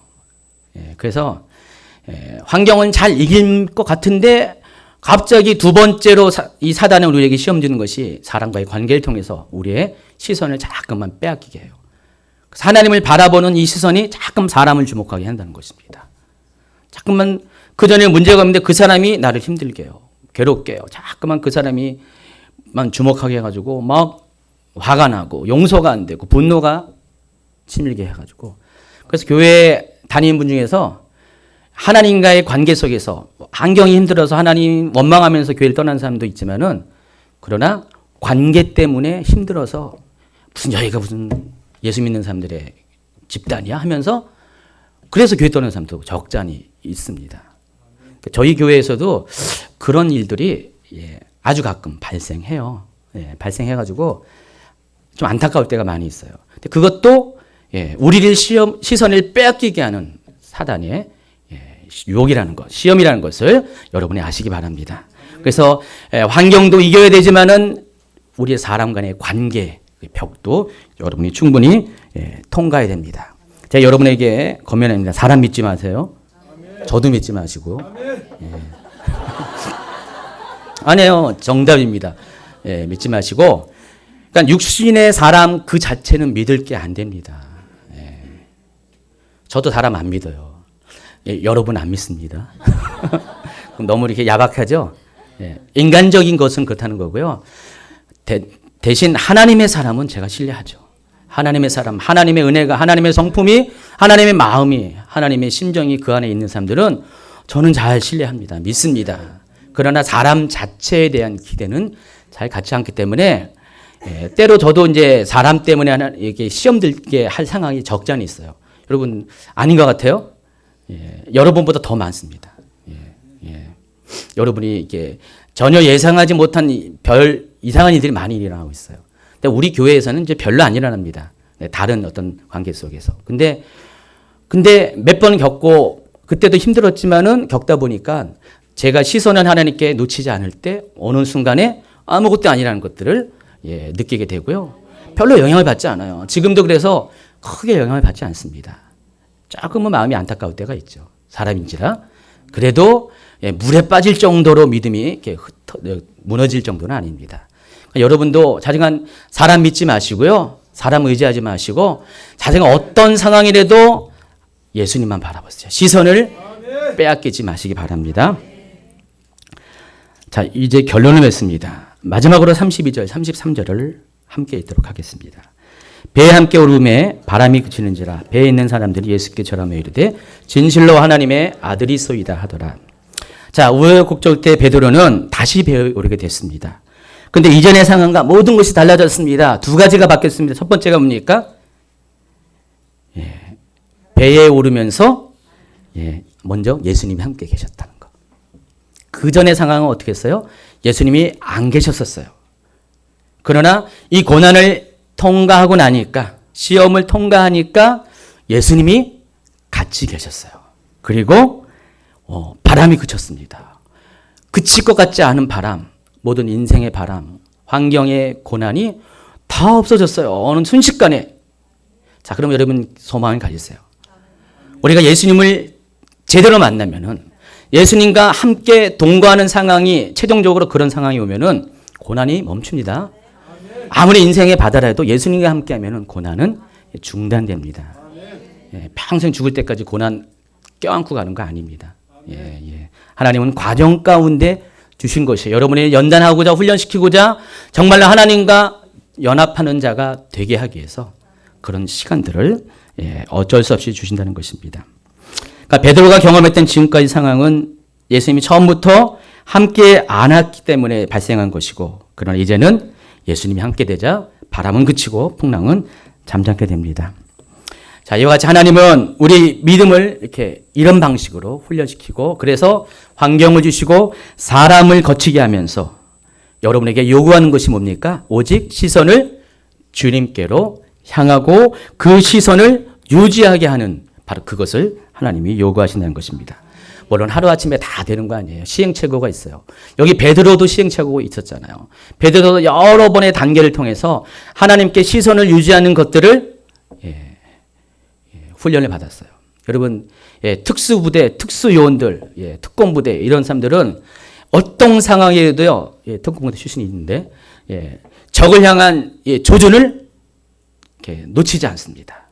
그래서 환경은 잘 이길 것 같은데 갑자기 두 번째로 이 사단은 우리에게 시험 주는 것이 사람과의 관계를 통해서 우리의 시선을 자꾸만 빼앗기게 해요. 하나님을 바라보는 이 시선이 자꾸 사람을 주목하게 한다는 것입니다. 자꾸만 그 전에 문제가 없는데 그 사람이 나를 힘들게 해요. 괴롭게 해요. 자꾸만 그 사람이만 주목하게 해가지고 막 화가 나고 용서가 안 되고 분노가 치밀게 해가지고 그래서 교회 다니는 분 중에서 하나님과의 관계 속에서 환경이 힘들어서 하나님 원망하면서 교회를 떠난 사람도 있지만은 그러나 관계 때문에 힘들어서 무슨 여기가 무슨 예수 믿는 사람들의 집단이야 하면서 그래서 교회 떠나는 사람도 적잖이 있습니다. 저희 교회에서도 그런 일들이 아주 가끔 발생해요. 발생해가지고 좀 안타까울 때가 많이 있어요. 근데 그것도 우리를 시선을 빼앗기게 하는 사단의 유혹이라는 것, 시험이라는 것을 여러분이 아시기 바랍니다. 그래서 환경도 이겨야 되지만은 우리의 사람 간의 관계 벽도 여러분이 충분히 통과해야 됩니다. 제가 여러분에게 권면합니다. 사람 믿지 마세요. 저도 믿지 마시고. 아니에요. 정답입니다. 믿지 마시고. 그러니까 육신의 사람 그 자체는 믿을 게 안 됩니다. 저도 사람 안 믿어요. 여러분 안 믿습니다. 너무 이렇게 야박하죠? 인간적인 것은 그렇다는 거고요. 대신 하나님의 사람은 제가 신뢰하죠. 하나님의 사람, 하나님의 은혜가, 하나님의 성품이, 하나님의 마음이, 하나님의 심정이 그 안에 있는 사람들은 저는 잘 신뢰합니다. 믿습니다. 그러나 사람 자체에 대한 기대는 잘 갖지 않기 때문에 때로 저도 이제 사람 때문에 이렇게 시험 들게 할 상황이 적잖이 있어요. 여러분 아닌 것 같아요? 여러분보다 더 많습니다. 여러분이 이게 전혀 예상하지 못한 별 이상한 일들이 많이 일어나고 있어요. 근데 우리 교회에서는 이제 별로 안 일어납니다. 다른 어떤 관계 속에서. 근데 몇 번 겪고 그때도 힘들었지만은 겪다 보니까 제가 시선을 하나님께 놓치지 않을 때 어느 순간에 아무것도 아니라는 것들을 느끼게 되고요. 별로 영향을 받지 않아요. 지금도 그래서 크게 영향을 받지 않습니다. 조금은 마음이 안타까울 때가 있죠. 사람인지라. 그래도 물에 빠질 정도로 믿음이 이렇게 무너질 정도는 아닙니다. 그러니까 여러분도 자신간 사람 믿지 마시고요. 사람 의지하지 마시고 자신가 어떤 상황이라도 예수님만 바라보세요. 시선을 빼앗기지 마시기 바랍니다. 자, 이제 결론을 맺습니다. 마지막으로 32절, 33절을 함께 읽도록 하겠습니다. 배에 함께 오름에 바람이 그치는지라 배에 있는 사람들이 예수께 절하며 이르되 진실로 하나님의 아들이소이다 하더라. 자, 우여곡절 때 베드로는 다시 배에 오르게 됐습니다. 근데 이전의 상황과 모든 것이 달라졌습니다. 두 가지가 바뀌었습니다. 첫 번째가 뭡니까? 배에 오르면서 먼저 예수님이 함께 계셨다는 것. 그 전의 상황은 어떻게 했어요? 예수님이 안 계셨었어요. 그러나 이 고난을 통과하고 나니까, 시험을 통과하니까 예수님이 같이 계셨어요. 그리고 바람이 그쳤습니다. 그칠 것 같지 않은 바람, 모든 인생의 바람, 환경의 고난이 다 없어졌어요. 어느 순식간에. 자, 그럼 여러분 소망을 가지세요. 우리가 예수님을 제대로 만나면은, 예수님과 함께 동거하는 상황이, 최종적으로 그런 상황이 오면은 고난이 멈춥니다. 아무리 인생의 바다라도 예수님과 함께 하면은 고난은 중단됩니다. 평생 죽을 때까지 고난 껴안고 가는 거 아닙니다. 하나님은 과정 가운데 주신 것이에요. 여러분이 연단하고자, 훈련시키고자, 정말로 하나님과 연합하는 자가 되게 하기 위해서 그런 시간들을 어쩔 수 없이 주신다는 것입니다. 그러니까 베드로가 경험했던 지금까지 상황은 예수님이 처음부터 함께 안 왔기 때문에 발생한 것이고, 그러나 이제는 예수님이 함께 되자 바람은 그치고 풍랑은 잠잠게 됩니다. 자, 이와 같이 하나님은 우리 믿음을 이렇게 이런 방식으로 훈련시키고, 그래서 환경을 주시고 사람을 거치게 하면서 여러분에게 요구하는 것이 뭡니까? 오직 시선을 주님께로 향하고 그 시선을 유지하게 하는, 바로 그것을 하나님이 요구하신다는 것입니다. 물론 하루아침에 다 되는 거 아니에요. 시행착오가 있어요. 여기 베드로도 시행착오가 있었잖아요. 베드로도 여러 번의 단계를 통해서 하나님께 시선을 유지하는 것들을 훈련을 받았어요. 여러분, 특수부대, 특수요원들, 특공부대, 이런 사람들은 어떤 상황에도요, 특공부대 출신이 있는데, 적을 향한 조준을 놓치지 않습니다.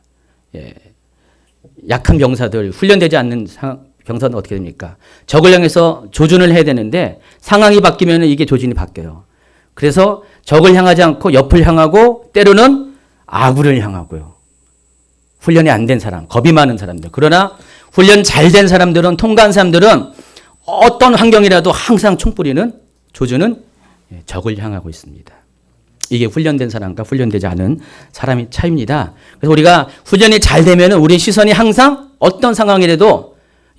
약한 병사들, 훈련되지 않는 병사는 어떻게 됩니까? 적을 향해서 조준을 해야 되는데 상황이 바뀌면 이게 조준이 바뀌어요. 그래서 적을 향하지 않고 옆을 향하고, 때로는 아구를 향하고요. 훈련이 안 된 사람, 겁이 많은 사람들. 그러나 훈련 잘 된 사람들은, 통과한 사람들은 어떤 환경이라도 항상 총뿌리는, 조준은 적을 향하고 있습니다. 이게 훈련된 사람과 훈련되지 않은 사람의 차이입니다. 그래서 우리가 훈련이 잘 되면 우리 시선이 항상 어떤 상황이라도,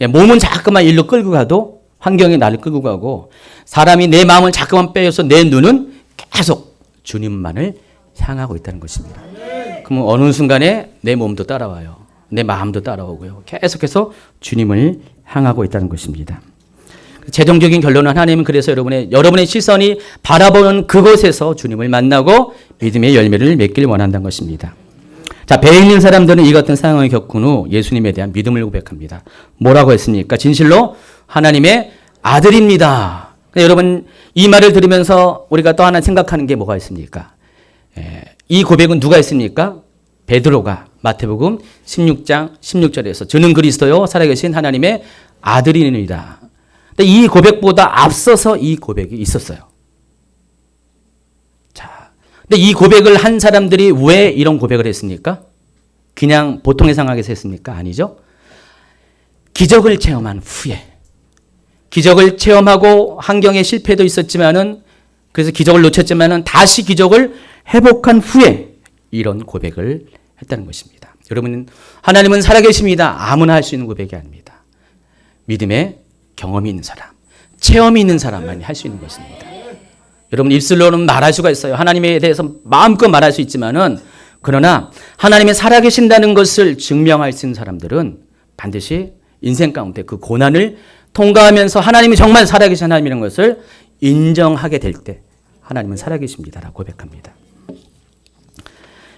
몸은 자꾸만 일로 끌고 가도 환경이 나를 끌고 가고, 사람이 내 마음을 자꾸만 빼앗아서 내 눈은 계속 주님만을 향하고 있다는 것입니다. 그러면 어느 순간에 내 몸도 따라와요. 내 마음도 따라오고요. 계속해서 주님을 향하고 있다는 것입니다. 최종적인 결론은, 하나님은 그래서 여러분의 시선이 바라보는 그곳에서 주님을 만나고 믿음의 열매를 맺길 원한다는 것입니다. 자, 배에 있는 사람들은 이 같은 상황을 겪은 후 예수님에 대한 믿음을 고백합니다. 뭐라고 했습니까? 진실로 하나님의 아들입니다. 여러분, 이 말을 들으면서 우리가 또 하나 생각하는 게 뭐가 있습니까? 이 고백은 누가 했습니까? 베드로가 마태복음 16장 16절에서 저는 그리스도요 살아계신 하나님의 아들이니이다. 근데 이 고백보다 앞서서 이 고백이 있었어요. 자, 근데 이 고백을 한 사람들이 왜 이런 고백을 했습니까? 그냥 보통의 상황에서 했습니까? 아니죠. 기적을 체험한 후에, 기적을 체험하고 환경에 실패도 있었지만은, 그래서 기적을 놓쳤지만은 다시 기적을 회복한 후에 이런 고백을 했다는 것입니다. 여러분, 하나님은 살아계십니다. 아무나 할 수 있는 고백이 아닙니다. 믿음의 경험이 있는 사람, 체험이 있는 사람만이 할 수 있는 것입니다. 여러분, 입술로는 말할 수가 있어요. 하나님에 대해서 마음껏 말할 수 있지만은, 그러나 하나님이 살아계신다는 것을 증명할 수 있는 사람들은 반드시 인생 가운데 그 고난을 통과하면서 하나님이 정말 살아계신 하나님이라는 것을 인정하게 될 때 하나님은 살아계십니다라고 고백합니다.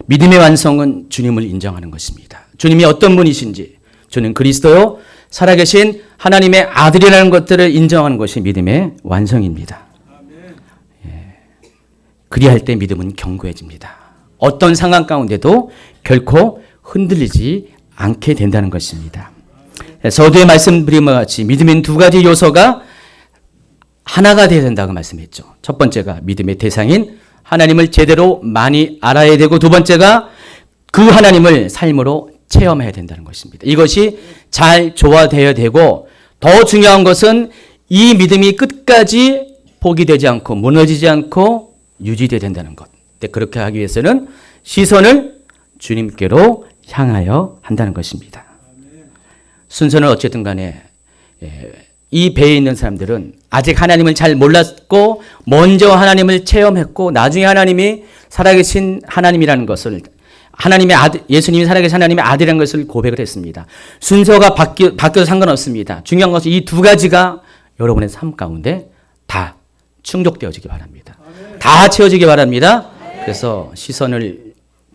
믿음의 완성은 주님을 인정하는 것입니다. 주님이 어떤 분이신지, 주는 그리스도요 살아계신 하나님의 아들이라는 것들을 인정하는 것이 믿음의 완성입니다. 그리할 때 믿음은 견고해집니다. 어떤 상황 가운데도 결코 흔들리지 않게 된다는 것입니다. 서두에 말씀드린 바와 같이 믿음엔 두 가지 요소가 하나가 되어야 된다고 말씀했죠. 첫 번째가 믿음의 대상인 하나님을 제대로 많이 알아야 되고, 두 번째가 그 하나님을 삶으로 체험해야 된다는 것입니다. 이것이 잘 조화되어야 되고, 더 중요한 것은 이 믿음이 끝까지 포기되지 않고 무너지지 않고 유지되어야 된다는 것. 근데 그렇게 하기 위해서는 시선을 주님께로 향하여 한다는 것입니다. 순서는 어쨌든 간에 이 배에 있는 사람들은 아직 하나님을 잘 몰랐고 먼저 하나님을 체험했고 나중에 하나님이 살아계신 하나님이라는 것을 하나님의 아들, 예수님이 살아계신 하나님의 아들이라는 것을 고백을 했습니다. 순서가 바뀌어도 상관없습니다. 중요한 것은 이 두 가지가 여러분의 삶 가운데 다 충족되어지기 바랍니다. 다 채워지기 바랍니다. 그래서 시선을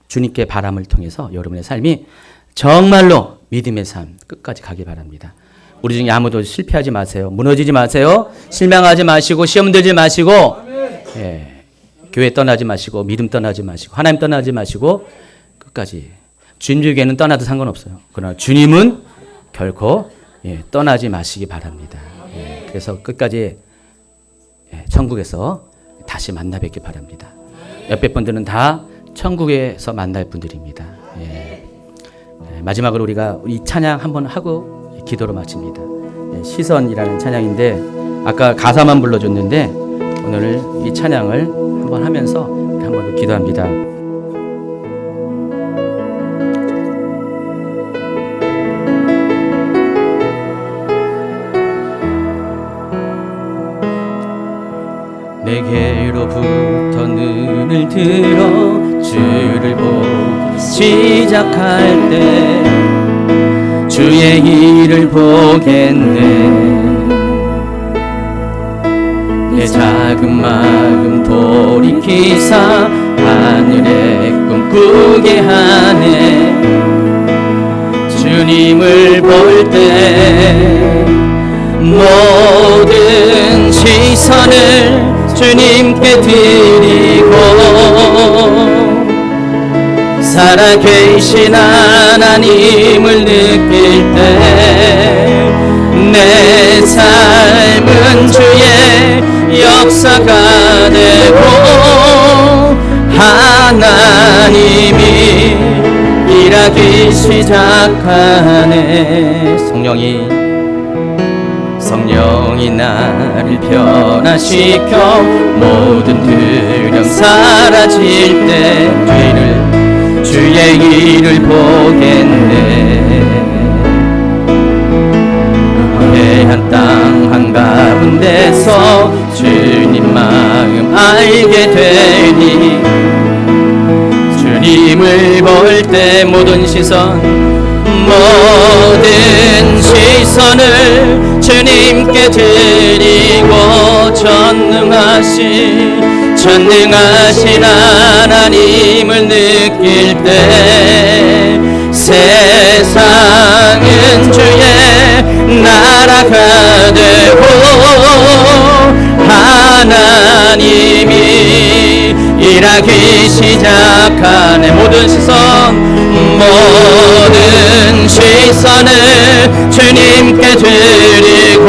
주님께 바람을 통해서 여러분의 삶이 정말로 믿음의 삶 끝까지 가기 바랍니다. 우리 중에 아무도 실패하지 마세요. 무너지지 마세요. 실망하지 마시고 시험 들지 마시고 교회 떠나지 마시고 믿음 떠나지 마시고 하나님 떠나지 마시고 끝까지 주님에게는 떠나도 상관없어요. 그러나 주님은 결코 떠나지 마시기 바랍니다. 그래서 끝까지 천국에서 다시 만나 뵙기 바랍니다. 옆에 분들은 다 천국에서 만날 분들입니다. 마지막으로 우리가 이 찬양 한번 하고 기도로 마칩니다. 시선이라는 찬양인데 아까 가사만 불러줬는데 오늘 이 찬양을 한번 하면서 한번 기도합니다. 내게로부터 눈을 들어 주를 보기 시작할 때 주의 일을 보겠네. 내 작은 마음 돌이키사 하늘의 꿈 꾸게 하네. 주님을 볼 때 모든 시선을 주님께 드리고 살아계신 하나님을 느낄 때 내 삶은 주의 역사가 되고 하나님이 일하기 시작하네. 성령이 나를 변화시켜 모든 두려움 사라질 때 주의 일을 보겠네. 해안 땅 한가운데서 주님 마음 알게 되니 주님을 볼 때 모든 시선을 주님께 드리고 전능하신 하나님을 느낄 때 세상은 주의 나라가 되고 하나님이 일하기 시작하네. 모든 시선을 주님께 드리고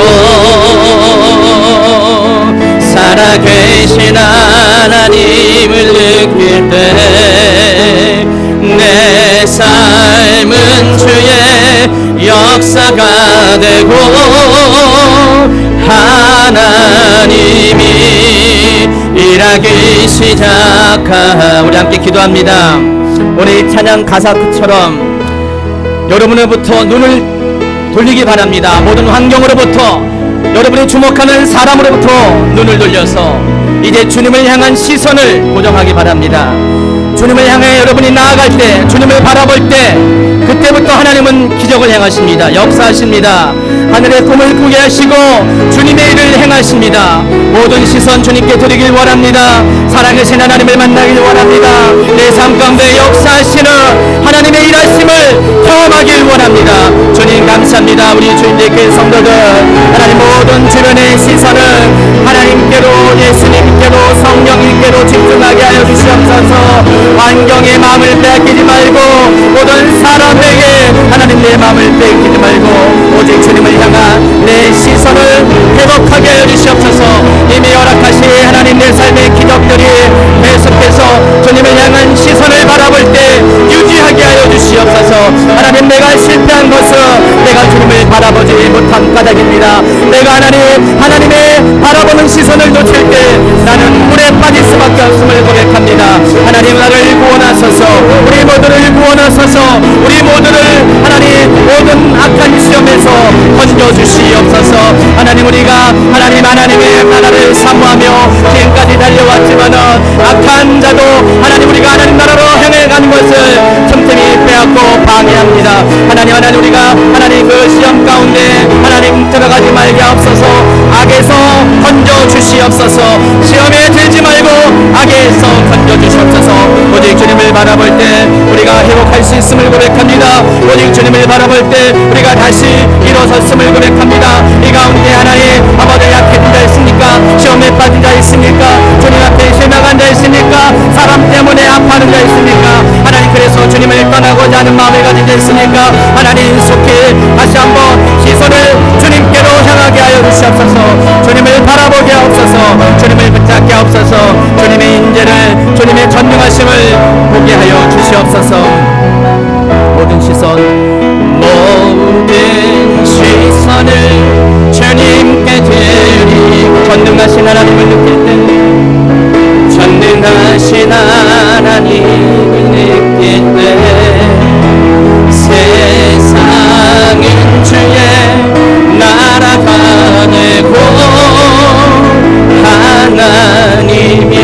살아계신 하나님을 느낄 때 내 삶은 주의 역사가 되고 하나님이 일하기 시작하. 우리 함께 기도합니다. 오늘 이 찬양 가사처럼 여러분으로부터 눈을 돌리기 바랍니다. 모든 환경으로부터 여러분이 주목하는 사람으로부터 눈을 돌려서 이제 주님을 향한 시선을 고정하기 바랍니다. 주님을 향해 여러분이 나아갈 때 주님을 바라볼 때 그때부터 하나님은 기적을 행하십니다. 역사하십니다. 하늘의 꿈을 꾸게 하시고 주님의 일을 행하십니다. 모든 시선 주님께 드리길 원합니다. 사랑하신 하나님을 만나길 원합니다. 내 삶 가운데 역사하시는 하나님의 일하심을 경험하길 원합니다. 주님 감사합니다. 우리 주님께 성도들 하나님 모든 주변의 시선은 하나님께로 예수님께로 성령님께로 집중하게 하여 주시옵소서. 환경의 마음을 뺏기지 말고 모든 사람에게 하나님 내 마음을 뺏기지 말고 오직 주님을 향한 내 시선을 회복하게 하여 주시옵소서. 이미 허락하신 하나님 내 삶의 기적들이 계속해서 주님을 향한 시선을 바라볼 때 유지하게 하여 주시옵소서. 하나님 내가 실패한 것은 내가 주님을 바라보지 못한 까닭입니다. 내가 하나님 하나님의 바라보는 시선을 놓칠 때 나는 물에 빠질 수밖에 없음을 고백합니다. 하나님 나를 구원하소서. 우리 모두를 구원하소서. 우리 모두를 하나님 모든 악한 시험에서 건져주시옵소서. 하나님 우리가 하나님의 나라를 사모하며 지금까지 달려왔지만은 악한 자도 하나님 우리가 하나님 나라로 향해 가는 것을 틈틈이 빼앗고 방해합니다. 하나님 우리가 하나님 그 시험 가운데 하나님 들어가지 말게 하옵소서. 악에서 건져 주시옵소서. 시험에 들지 말고 악에서 건져 주시옵소서. 오직 주님을 바라볼 때 우리가 회복할 수 있음을 고백합니다. 오직 주님을 바라볼 때 우리가 다시 일어섰음을 고백합니다. 이 가운데 하나님 아버지 약해진 자 있습니까? 시험에 빠진 자 있습니까? 주님 앞에 실망한 자 있습니까? 사람 때문에 아파하는 자 있습니까? 하나님 그래서 주님을 떠나고자 하는 마음을 가진 자 있습니까? 하나님 속히 다시 한번 시선을 주님께로 향하게 하여 주시옵소서. 주님을 바라보게 하옵소서. 주님을 붙잡게 하옵소서. 주님의 인재를 주님의 전능하심을 보게 하여 주시옵소서. 모든 시선을 주님께 드리고 전능하신 하나님을 느낄 때 전능하신 하나님을 느낄 때 세상은 주의 나라가 되고 하나님이